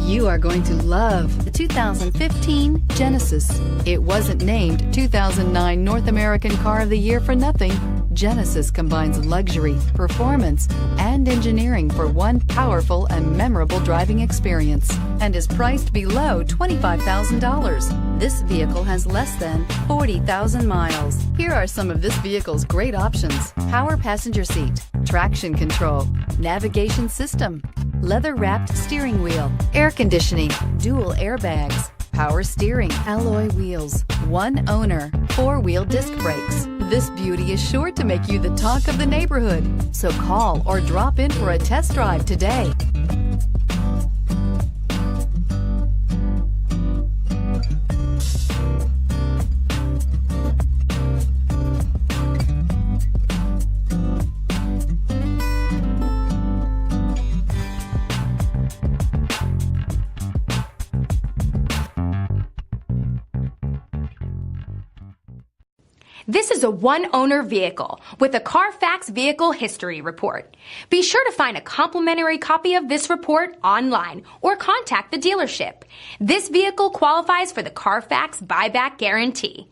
You are going to love the 2015 Genesis. It wasn't named 2009 North American Car of the Year for nothing. Genesis combines luxury, performance, and engineering for one powerful and memorable driving experience and is priced below $25,000. This vehicle has less than 40,000 miles. Here are some of this vehicle's great options: power passenger seat, traction control, navigation system, leather-wrapped steering wheel, air conditioning, dual airbags, power steering, alloy wheels, one owner, four-wheel disc brakes. This beauty is sure to make you the talk of the neighborhood. So call or drop in for a test drive today. This is a one-owner vehicle with a Carfax Vehicle History Report. Be sure to find a complimentary copy of this report online or contact the dealership. This vehicle qualifies for the Carfax Buyback Guarantee.